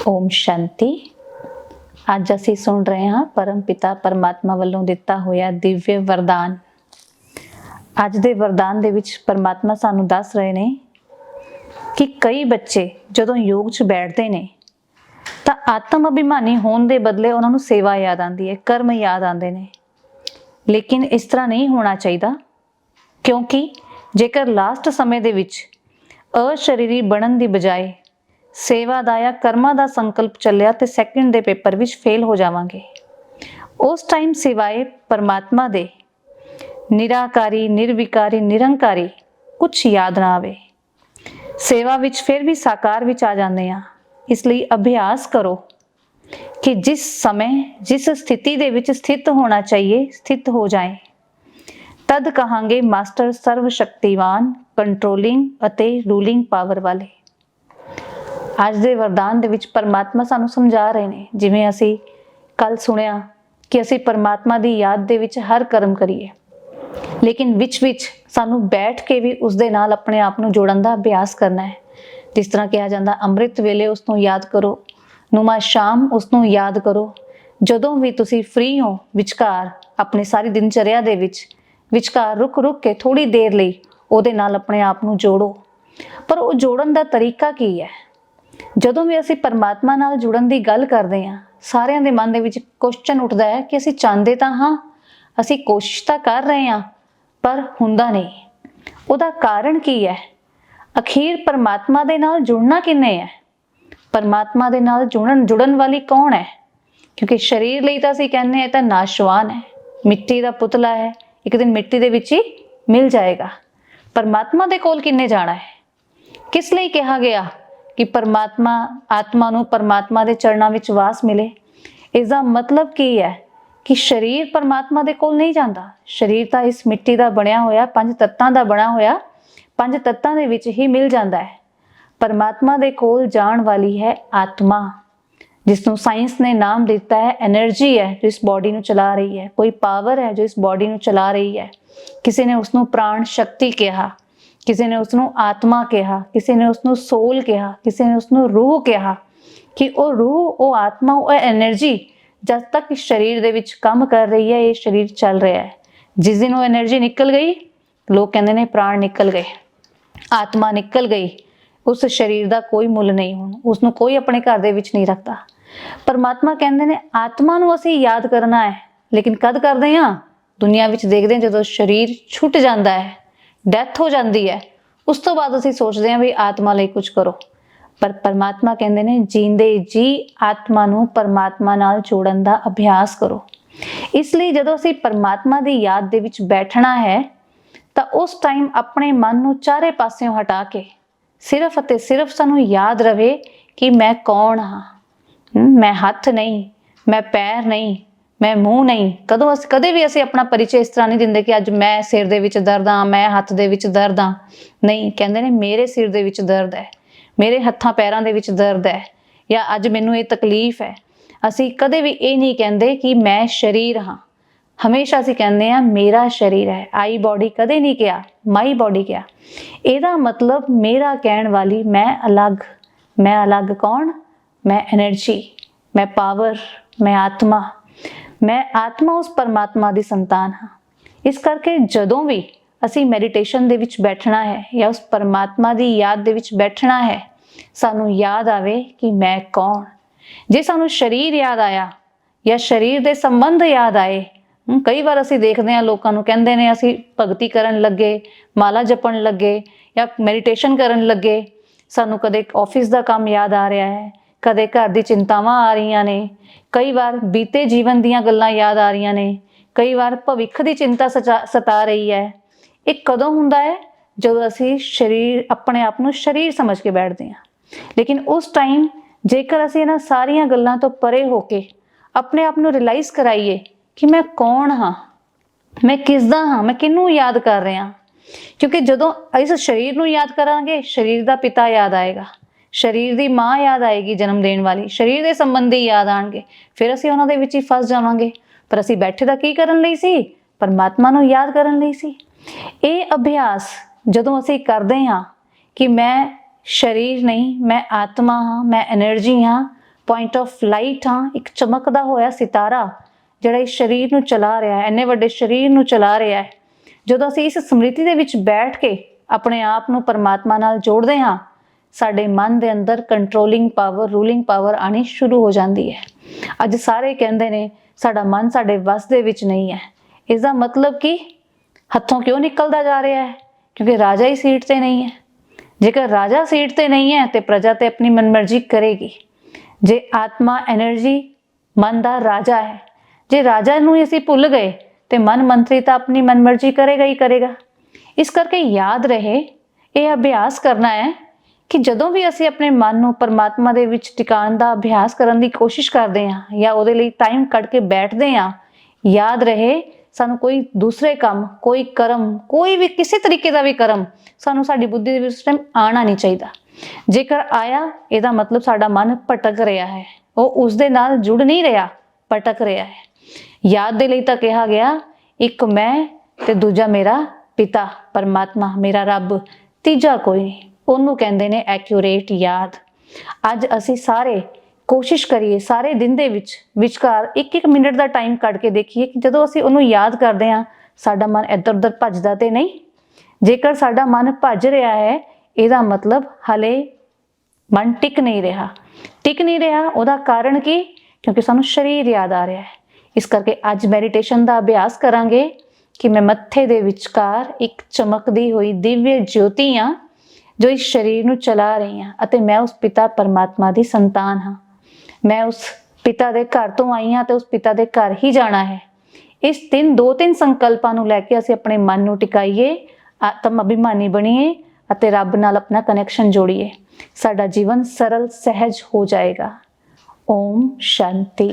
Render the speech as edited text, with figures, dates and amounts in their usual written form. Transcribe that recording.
ओम शांति। ਅੱਜ ਅਸੀਂ ਸੁਣ ਰਹੇ ਹਾਂ ਪਰਮ ਪਿਤਾ ਪਰਮਾਤਮਾ ਵੱਲੋਂ ਦਿੱਤਾ ਹੋਇਆ ਦਿਵਯ ਵਰਦਾਨ। ਅੱਜ ਦੇ ਵਰਦਾਨ ਦੇ ਵਿੱਚ ਪਰਮਾਤਮਾ ਸਾਨੂੰ ਦੱਸ ਰਹੇ ਨੇ ਕਿ ਕਈ ਬੱਚੇ ਜਦੋਂ ਯੋਗ 'ਚ ਬੈਠਦੇ ਨੇ ਤਾਂ ਆਤਮ ਅਭਿਮਾਨੀ ਹੋਣ ਦੇ ਬਦਲੇ ਉਹਨਾਂ ਨੂੰ ਸੇਵਾ ਯਾਦ ਆਉਂਦੀ ਹੈ, ਕਰਮ ਯਾਦ ਆਉਂਦੇ ਨੇ। ਲੇਕਿਨ ਇਸ ਤਰ੍ਹਾਂ ਨਹੀਂ ਹੋਣਾ ਚਾਹੀਦਾ, ਕਿਉਂਕਿ ਜੇਕਰ ਲਾਸਟ ਸਮੇਂ ਦੇ ਵਿੱਚ ਅਸ਼ਰੀਰੀ ਬਣਨ ਦੀ ਬਜਾਏ सेवा ਦਾ ਜਾਂ ਕਰਮਾਂ ਦਾ ਸੰਕਲਪ ਚੱਲਿਆ ਤੇ ਸੈਕਿੰਡ ਦੇ ਪੇਪਰ ਵਿੱਚ ਫੇਲ ਹੋ ਜਾਵਾਂਗੇ। ਉਸ ਟਾਈਮ ਸਿਵਾਏ ਪਰਮਾਤਮਾ ਦੇ ਨਿਰਾਕਾਰੀ, ਨਿਰਵਿਕਾਰੀ, ਨਿਰੰਕਾਰੀ ਕੁਛ ਯਾਦ ਨਾ ਆਵੇ। ਸੇਵਾ ਵਿੱਚ ਫਿਰ ਵੀ ਸਾਕਾਰ ਵਿੱਚ ਆ ਜਾਂਦੇ ਆ। ਇਸ ਲਈ ਅਭਿਆਸ ਕਰੋ ਕਿ ਜਿਸ ਸਮੇਂ ਜਿਸ ਸਥਿਤੀ ਦੇ ਵਿੱਚ ਸਥਿਤ ਹੋਣਾ ਚਾਹੀਏ ਸਥਿਤ ਹੋ ਜਾਏ। ਤਦ ਕਹਾਂਗੇ ਮਾਸਟਰ ਸਰਵ ਸ਼ਕਤੀਵਾਨ, ਕੰਟਰੋਲਿੰਗ ਅਤੇ ਰੂਲਿੰਗ ਪਾਵਰ ਵਾਲੇ। ਅੱਜ ਦੇ ਵਰਦਾਨ ਦੇ ਵਿੱਚ ਪਰਮਾਤਮਾ ਸਾਨੂੰ ਸਮਝਾ ਰਹੇ ਨੇ, ਜਿਵੇਂ ਅਸੀਂ ਕੱਲ ਸੁਣਿਆ ਕਿ ਅਸੀਂ ਪਰਮਾਤਮਾ ਦੀ ਯਾਦ ਦੇ ਵਿੱਚ ਹਰ ਕਰਮ ਕਰੀਏ, ਲੇਕਿਨ ਵਿੱਚ ਸਾਨੂੰ ਬੈਠ ਕੇ ਵੀ ਉਸ ਦੇ ਨਾਲ ਆਪਣੇ ਆਪ ਨੂੰ ਜੋੜਨ ਦਾ ਅਭਿਆਸ ਕਰਨਾ ਹੈ। ਜਿਸ ਤਰ੍ਹਾਂ ਕਿਹਾ ਜਾਂਦਾ ਅੰਮ੍ਰਿਤ ਵੇਲੇ ਉਸ ਨੂੰ ਯਾਦ ਕਰੋ, ਨੁਮਾ ਸ਼ਾਮ ਉਸ ਨੂੰ ਯਾਦ ਕਰੋ। ਜਦੋਂ ਵੀ ਤੁਸੀਂ ਫ੍ਰੀ ਹੋ ਵਿਚਕਾਰ ਆਪਣੀ ਸਾਰੀ ਦਿਨਚਰਿਆ ਦੇ ਵਿੱਚ ਵਿਚਕਾਰ ਰੁਕ ਕੇ ਥੋੜੀ ਦੇਰ ਲਈ ਉਹਦੇ ਨਾਲ ਆਪਣੇ ਆਪ ਨੂੰ ਜੋੜੋ। ਪਰ ਉਹ ਜੋੜਨ ਦਾ ਤਰੀਕਾ ਕੀ ਹੈ? ਜਦੋਂ ਵੀ ਅਸੀਂ ਪਰਮਾਤਮਾ ਨਾਲ ਜੁੜਨ ਦੀ ਗੱਲ ਕਰਦੇ ਹਾਂ, ਸਾਰਿਆਂ ਦੇ ਮਨ ਦੇ ਵਿੱਚ ਕੁਐਸਚਨ ਉੱਠਦਾ ਹੈ ਕਿ ਅਸੀਂ ਚਾਹੁੰਦੇ ਤਾਂ ਹਾਂ, ਅਸੀਂ ਕੋਸ਼ਿਸ਼ ਤਾਂ ਕਰ ਰਹੇ ਹਾਂ, ਪਰ ਹੁੰਦਾ ਨਹੀਂ। ਉਹਦਾ ਕਾਰਨ ਕੀ ਹੈ? ਅਖੀਰ ਪਰਮਾਤਮਾ ਦੇ ਨਾਲ ਜੁੜਨਾ ਕਿੰਨੇ ਹੈ? ਪਰਮਾਤਮਾ ਦੇ ਨਾਲ ਜੁੜਨ ਵਾਲੀ ਕੌਣ ਹੈ? ਕਿਉਂਕਿ ਸਰੀਰ ਲਈ ਤਾਂ ਅਸੀਂ ਕਹਿੰਦੇ ਹਾਂ ਤਾਂ ਨਾਸ਼ਵਾਨ ਹੈ, ਮਿੱਟੀ ਦਾ ਪੁਤਲਾ ਹੈ, ਇੱਕ ਦਿਨ ਮਿੱਟੀ ਦੇ ਵਿੱਚ ਹੀ ਮਿਲ ਜਾਏਗਾ। ਪਰਮਾਤਮਾ ਦੇ ਕੋਲ ਕਿੰਨੇ ਜਾਣਾ ਹੈ? ਕਿਸ ਲਈ ਕਿਹਾ ਗਿਆ ਕਿ ਪਰਮਾਤਮਾ ਆਤਮਾ ਨੂੰ ਪਰਮਾਤਮਾ ਦੇ ਚਰਨਾਂ ਵਿੱਚ ਵਾਸ ਮਿਲੇ? ਇਸ ਦਾ ਮਤਲਬ ਕੀ ਹੈ ਕਿ ਸਰੀਰ ਪਰਮਾਤਮਾ ਦੇ ਕੋਲ ਨਹੀਂ ਜਾਂਦਾ। ਸਰੀਰ ਤਾਂ ਇਸ ਮਿੱਟੀ ਦਾ ਬਣਿਆ ਹੋਇਆ, ਪੰਜ ਤੱਤਾਂ ਦਾ ਬਣਾ ਹੋਇਆ, ਪੰਜ ਤੱਤਾਂ ਦੇ ਵਿੱਚ ਹੀ ਮਿਲ ਜਾਂਦਾ ਹੈ। ਪਰਮਾਤਮਾ ਦੇ ਕੋਲ ਜਾਣ ਵਾਲੀ ਹੈ ਆਤਮਾ, ਜਿਸ ਨੂੰ ਸਾਇੰਸ ਨੇ ਨਾਮ ਦਿੱਤਾ ਹੈ ਐਨਰਜੀ ਹੈ, ਜੋ ਇਸ ਬੋਡੀ ਨੂੰ ਚਲਾ ਰਹੀ ਹੈ। ਕੋਈ ਪਾਵਰ ਹੈ ਜੋ ਇਸ ਬੋਡੀ ਨੂੰ ਚਲਾ ਰਹੀ ਹੈ। ਕਿਸੇ ਨੇ ਉਸ ਨੂੰ ਪ੍ਰਾਣ ਸ਼ਕਤੀ ਕਿਹਾ, ਕਿਸੇ ਨੇ ਉਸ ਨੂੰ ਆਤਮਾ ਕਿਹਾ, ਕਿਸੇ ਨੇ ਉਸ ਨੂੰ ਸੋਲ ਕਿਹਾ, ਕਿਸੇ ਨੇ ਉਸ ਨੂੰ ਰੂਹ ਕਿਹਾ। ਕਿ ਉਹ ਰੂਹ, ਉਹ ਆਤਮਾ, ਉਹ ਐਨਰਜੀ ਜਦ ਤੱਕ ਇਸ ਸਰੀਰ ਦੇ ਵਿੱਚ ਕੰਮ ਕਰ ਰਹੀ ਹੈ, ਇਹ ਸਰੀਰ ਚੱਲ ਰਿਹਾ ਹੈ। ਜਿਸ ਦਿਨ ਉਹ ਐਨਰਜੀ ਨਿਕਲ ਗਈ, ਲੋਕ ਕਹਿੰਦੇ ਨੇ ਪ੍ਰਾਣ ਨਿਕਲ ਗਏ, ਆਤਮਾ ਨਿਕਲ ਗਈ, ਉਸ ਸਰੀਰ ਦਾ ਕੋਈ ਮੁੱਲ ਨਹੀਂ, ਹੁਣ ਉਸ ਨੂੰ ਕੋਈ ਆਪਣੇ ਘਰ ਦੇ ਵਿੱਚ ਨਹੀਂ ਰੱਖਦਾ। ਪਰਮਾਤਮਾ ਕਹਿੰਦੇ ਨੇ ਆਤਮਾ ਨੂੰ ਅਸੀਂ ਯਾਦ ਕਰਨਾ ਹੈ, ਲੇਕਿਨ ਕਦ ਕਰਦੇ ਹਾਂ? ਦੁਨੀਆ ਵਿੱਚ ਦੇਖਦੇ ਹਾਂ ਜਦੋਂ ਸਰੀਰ ਛੁੱਟ ਜਾਂਦਾ ਹੈ, ਡੈਥ ਹੋ ਜਾਂਦੀ ਹੈ, ਉਸ ਤੋਂ ਬਾਅਦ ਅਸੀਂ ਸੋਚਦੇ ਹਾਂ ਵੀ ਆਤਮਾ ਲਈ ਕੁਝ ਕਰੋ। ਪਰ ਪਰਮਾਤਮਾ ਕਹਿੰਦੇ ਨੇ ਜੀਂਦੇ ਜੀ ਆਤਮਾ ਨੂੰ ਪਰਮਾਤਮਾ ਨਾਲ ਜੋੜਨ ਦਾ ਅਭਿਆਸ ਕਰੋ। ਇਸ ਲਈ ਜਦੋਂ ਅਸੀਂ ਪਰਮਾਤਮਾ ਦੀ ਯਾਦ ਦੇ ਵਿੱਚ ਬੈਠਣਾ ਹੈ ਤਾਂ ਉਸ ਟਾਈਮ ਆਪਣੇ ਮਨ ਨੂੰ ਚਾਰੇ ਪਾਸਿਓਂ ਹਟਾ ਕੇ ਸਿਰਫ ਅਤੇ ਸਿਰਫ ਸਾਨੂੰ ਯਾਦ ਰਵੇ ਕਿ ਮੈਂ ਕੌਣ ਹਾਂ। ਮੈਂ ਹੱਥ ਨਹੀਂ, ਮੈਂ ਪੈਰ ਨਹੀਂ, ਮੈਂ ਮੂੰਹ ਨਹੀਂ। ਕਦੇ ਵੀ ਅਸੀਂ ਆਪਣਾ ਪਰਿਚੈ ਇਸ ਤਰ੍ਹਾਂ ਨਹੀਂ ਦਿੰਦੇ ਕਿ ਅੱਜ ਮੈਂ ਸਿਰ ਦੇ ਵਿੱਚ ਦਰਦ ਹਾਂ, ਮੈਂ ਹੱਥ ਦੇ ਵਿੱਚ ਦਰਦ ਹਾਂ। ਨਹੀਂ, ਕਹਿੰਦੇ ਨੇ ਮੇਰੇ ਸਿਰ ਦੇ ਵਿੱਚ ਦਰਦ ਹੈ, ਮੇਰੇ ਹੱਥਾਂ ਪੈਰਾਂ ਦੇ ਵਿੱਚ ਦਰਦ ਹੈ, ਜਾਂ ਅੱਜ ਮੈਨੂੰ ਇਹ ਤਕਲੀਫ ਹੈ। ਅਸੀਂ ਕਦੇ ਵੀ ਇਹ ਨਹੀਂ ਕਹਿੰਦੇ ਕਿ ਮੈਂ ਸਰੀਰ ਹਾਂ। ਹਮੇਸ਼ਾ ਅਸੀਂ ਕਹਿੰਦੇ ਹਾਂ ਮੇਰਾ ਸਰੀਰ ਹੈ। ਆਈ ਬੋਡੀ ਕਦੇ ਨਹੀਂ ਕਿਹਾ, ਮਾਈ ਬੋਡੀ ਕਿਹਾ। ਇਹਦਾ ਮਤਲਬ ਮੇਰਾ ਕਹਿਣ ਵਾਲੀ ਮੈਂ ਅਲੱਗ। ਮੈਂ ਅਲੱਗ ਕੌਣ? ਮੈਂ ਐਨਰਜੀ, ਮੈਂ ਪਾਵਰ, ਮੈਂ ਆਤਮਾ। ਮੈਂ ਆਤਮਾ ਉਸ ਪਰਮਾਤਮਾ ਦੀ ਸੰਤਾਨ ਹਾਂ। ਇਸ ਕਰਕੇ ਜਦੋਂ ਵੀ ਅਸੀਂ ਮੈਡੀਟੇਸ਼ਨ ਦੇ ਵਿੱਚ ਬੈਠਣਾ ਹੈ ਜਾਂ ਉਸ ਪਰਮਾਤਮਾ ਦੀ ਯਾਦ ਦੇ ਵਿੱਚ ਬੈਠਣਾ ਹੈ, ਸਾਨੂੰ ਯਾਦ ਆਵੇ ਕਿ ਮੈਂ ਕੌਣ। ਜੇ ਸਾਨੂੰ ਸਰੀਰ ਯਾਦ ਆਇਆ ਜਾਂ ਸਰੀਰ ਦੇ ਸੰਬੰਧ ਯਾਦ ਆਏ, ਕਈ ਵਾਰ ਅਸੀਂ ਦੇਖਦੇ ਹਾਂ ਲੋਕਾਂ ਨੂੰ ਕਹਿੰਦੇ ਨੇ ਅਸੀਂ ਭਗਤੀ ਕਰਨ ਲੱਗੇ, ਮਾਲਾ ਜਪਣ ਲੱਗੇ ਜਾਂ ਮੈਡੀਟੇਸ਼ਨ ਕਰਨ ਲੱਗੇ, ਸਾਨੂੰ ਕਦੇ ਆਫਿਸ ਦਾ ਕੰਮ ਯਾਦ ਆ ਰਿਹਾ ਹੈ, ਕਦੇ ਘਰ ਦੀ ਚਿੰਤਾਵਾਂ ਆ ਰਹੀਆਂ ਨੇ, ਕਈ ਵਾਰ ਬੀਤੇ ਜੀਵਨ ਦੀਆਂ ਗੱਲਾਂ ਯਾਦ ਆ ਰਹੀਆਂ ਨੇ, ਕਈ ਵਾਰ ਭਵਿੱਖ ਦੀ ਚਿੰਤਾ ਸਤਾ ਰਹੀ ਹੈ। ਇਹ ਕਦੋਂ ਹੁੰਦਾ ਹੈ? ਜਦੋਂ ਅਸੀਂ ਆਪਣੇ ਆਪ ਨੂੰ ਸਰੀਰ ਸਮਝ ਕੇ ਬੈਠਦੇ ਹਾਂ। ਲੇਕਿਨ ਉਸ ਟਾਈਮ ਜੇਕਰ ਅਸੀਂ ਇਹਨਾਂ ਸਾਰੀਆਂ ਗੱਲਾਂ ਤੋਂ ਪਰੇ ਹੋ ਕੇ ਆਪਣੇ ਆਪ ਨੂੰ ਰਿਅਲਾਈਜ਼ ਕਰਾਈਏ ਕਿ ਮੈਂ ਕੌਣ ਹਾਂ, ਮੈਂ ਕਿਸ ਦਾ ਹਾਂ, ਮੈਂ ਕਿਹਨੂੰ ਯਾਦ ਕਰ ਰਿਹਾ। ਕਿਉਂਕਿ ਜਦੋਂ ਇਸ ਸਰੀਰ ਨੂੰ ਯਾਦ ਕਰਾਂਗੇ, ਸਰੀਰ ਦਾ ਪਿਤਾ ਯਾਦ ਆਏਗਾ, ਸਰੀਰ ਦੀ ਮਾਂ ਯਾਦ ਆਏਗੀ ਜਨਮ ਦੇਣ ਵਾਲੀ, ਸਰੀਰ ਦੇ ਸੰਬੰਧੀ ਯਾਦ ਆਣਗੇ, ਫਿਰ ਅਸੀਂ ਉਹਨਾਂ ਦੇ ਵਿੱਚ ਹੀ ਫਸ ਜਾਵਾਂਗੇ। ਪਰ ਅਸੀਂ ਬੈਠੇ ਤਾਂ ਕੀ ਕਰਨ ਲਈ ਸੀ? ਪਰਮਾਤਮਾ ਨੂੰ ਯਾਦ ਕਰਨ ਲਈ ਸੀ। ਇਹ ਅਭਿਆਸ ਜਦੋਂ ਅਸੀਂ ਕਰਦੇ ਹਾਂ ਕਿ ਮੈਂ ਸਰੀਰ ਨਹੀਂ, ਮੈਂ ਆਤਮਾ ਹਾਂ, ਮੈਂ ਐਨਰਜੀ ਹਾਂ, ਪੁਆਇੰਟ ਆਫ ਲਾਈਟ ਹਾਂ, ਇੱਕ ਚਮਕਦਾ ਹੋਇਆ ਸਿਤਾਰਾ ਜਿਹੜਾ ਇਸ ਸਰੀਰ ਨੂੰ ਚਲਾ ਰਿਹਾ ਹੈ, ਇੰਨੇ ਵੱਡੇ ਸਰੀਰ ਨੂੰ ਚਲਾ ਰਿਹਾ ਹੈ। ਜਦੋਂ ਅਸੀਂ ਇਸ ਸਮ੍ਰਿਤੀ ਦੇ ਵਿੱਚ ਬੈਠ ਕੇ ਆਪਣੇ ਆਪ ਨੂੰ ਪਰਮਾਤਮਾ ਨਾਲ ਜੋੜਦੇ ਹਾਂ, ਸਾਡੇ ਮਨ ਦੇ ਅੰਦਰ ਕੰਟਰੋਲਿੰਗ ਪਾਵਰ, ਰੂਲਿੰਗ ਪਾਵਰ ਆਣੀ ਸ਼ੁਰੂ ਹੋ ਜਾਂਦੀ ਹੈ। ਅੱਜ ਸਾਰੇ ਕਹਿੰਦੇ ਨੇ ਸਾਡਾ ਮਨ ਸਾਡੇ ਵੱਸ ਦੇ ਵਿੱਚ ਨਹੀਂ ਹੈ। ਇਸ ਦਾ ਮਤਲਬ ਕਿ ਹੱਥੋਂ ਕਿਉਂ ਨਿਕਲਦਾ ਜਾ ਰਿਹਾ ਹੈ? ਕਿਉਂਕਿ ਰਾਜਾ ਹੀ ਸੀਟ ਤੇ ਨਹੀਂ ਹੈ। ਜੇਕਰ ਰਾਜਾ ਸੀਟ ਤੇ ਨਹੀਂ ਹੈ ਤੇ ਪ੍ਰਜਾ ਤੇ ਆਪਣੀ ਮਨਮਰਜ਼ੀ ਕਰੇਗੀ। ਜੇ ਆਤਮਾ એનર્ਜੀ ਮਨ ਦਾ ਰਾਜਾ ਹੈ, ਜੇ ਰਾਜਾ ਨੂੰ ਅਸੀਂ ਭੁੱਲ ਗਏ ਤੇ ਮਨ ਮੰਤਰੀ ਤਾਂ ਆਪਣੀ ਮਨਮਰਜ਼ੀ ਕਰੇਗਾ ਹੀ ਕਰੇਗਾ। ਇਸ ਕਰਕੇ ਯਾਦ ਰਹੇ, ਇਹ ਅਭਿਆਸ ਕਰਨਾ ਹੈ ਕਿ ਜਦੋਂ ਵੀ ਅਸੀਂ ਆਪਣੇ ਮਨ ਨੂੰ ਪਰਮਾਤਮਾ ਦੇ ਵਿੱਚ ਟਿਕਾਉਣ ਦਾ ਅਭਿਆਸ ਕਰਨ ਦੀ ਕੋਸ਼ਿਸ਼ ਕਰਦੇ ਹਾਂ ਜਾਂ ਉਹਦੇ ਲਈ ਟਾਈਮ ਕੱਢ ਕੇ ਬੈਠਦੇ ਹਾਂ, ਯਾਦ ਰਹੇ ਸਾਨੂੰ ਕੋਈ ਦੂਸਰੇ ਕੰਮ, ਕੋਈ ਕਰਮ, ਕੋਈ ਵੀ ਕਿਸੇ ਤਰੀਕੇ ਦਾ ਵੀ ਕਰਮ ਸਾਨੂੰ ਸਾਡੀ ਬੁੱਧੀ ਦੇ ਵਿੱਚ ਉਸ ਟਾਈਮ ਆਉਣਾ ਨਹੀਂ ਚਾਹੀਦਾ। ਜੇਕਰ ਆਇਆ, ਇਹਦਾ ਮਤਲਬ ਸਾਡਾ ਮਨ ਭਟਕ ਰਿਹਾ ਹੈ, ਉਹ ਉਸਦੇ ਨਾਲ ਜੁੜ ਨਹੀਂ ਰਿਹਾ, ਭਟਕ ਰਿਹਾ ਹੈ। ਯਾਦ ਦੇ ਲਈ ਤਾਂ ਕਿਹਾ ਗਿਆ, ਇੱਕ ਮੈਂ ਤੇ ਦੂਜਾ ਮੇਰਾ ਪਿਤਾ ਪਰਮਾਤਮਾ, ਮੇਰਾ ਰੱਬ, ਤੀਜਾ ਕੋਈ ਨਹੀਂ। ਉਹਨੂੰ ਕਹਿੰਦੇ ਨੇ ਐਕਿਊਰੇਟ ਯਾਦ। ਅੱਜ ਅਸੀਂ ਸਾਰੇ ਕੋਸ਼ਿਸ਼ ਕਰੀਏ, ਸਾਰੇ ਦਿਨ ਦੇ ਵਿੱਚ ਵਿਚਕਾਰ 1-1 ਮਿੰਟ ਦਾ ਟਾਈਮ ਕੱਢ ਕੇ ਦੇਖੀਏ ਕਿ ਜਦੋਂ ਅਸੀਂ ਉਹਨੂੰ ਯਾਦ ਕਰਦੇ ਹਾਂ, ਸਾਡਾ ਮਨ ਇੱਧਰ ਉੱਧਰ ਭੱਜਦਾ ਤੇ ਨਹੀਂ। ਜੇਕਰ ਸਾਡਾ ਮਨ ਭੱਜ ਰਿਹਾ ਹੈ, ਇਹਦਾ ਮਤਲਬ ਹਲੇ ਮਨ ਟਿਕ ਨਹੀਂ ਰਿਹਾ। ਟਿਕ ਨਹੀਂ ਰਿਹਾ, ਉਹਦਾ ਕਾਰਨ ਕੀ? ਕਿਉਂਕਿ ਸਾਨੂੰ ਸਰੀਰ ਯਾਦ ਆ ਰਿਹਾ ਹੈ। ਇਸ ਕਰਕੇ ਅੱਜ ਮੈਡੀਟੇਸ਼ਨ ਦਾ ਅਭਿਆਸ ਕਰਾਂਗੇ ਕਿ ਮੈਂ ਮੱਥੇ ਦੇ ਵਿਚਕਾਰ ਇੱਕ ਚਮਕਦੀ ਹੋਈ ਦਿਵਯ ਜੋਤੀ ਹਾਂ ਜੋ ਇਸ ਸਰੀਰ ਨੂੰ ਚਲਾ ਰਹੀ ਹਾਂ, ਅਤੇ ਮੈਂ ਉਸ ਪਿਤਾ ਪਰਮਾਤਮਾ ਦੀ ਸੰਤਾਨ ਹਾਂ। ਮੈਂ ਉਸ ਪਿਤਾ ਦੇ ਘਰ ਤੋਂ ਆਈ ਹਾਂ ਤੇ ਉਸ ਪਿਤਾ ਦੇ ਘਰ ਹੀ ਜਾਣਾ ਹੈ। ਇਸ 2-3 ਸੰਕਲਪਾਂ ਨੂੰ ਲੈ ਕੇ ਅਸੀਂ ਆਪਣੇ ਮਨ ਨੂੰ ਟਿਕਾਈਏ, ਆਤਮ ਅਭਿਮਾਨੀ ਬਣੀਏ ਅਤੇ ਰੱਬ ਨਾਲ ਆਪਣਾ ਕਨੈਕਸ਼ਨ ਜੋੜੀਏ। ਸਾਡਾ ਜੀਵਨ ਸਰਲ ਸਹਿਜ ਹੋ ਜਾਏਗਾ। ਓਮ ਸ਼ਾਂਤੀ।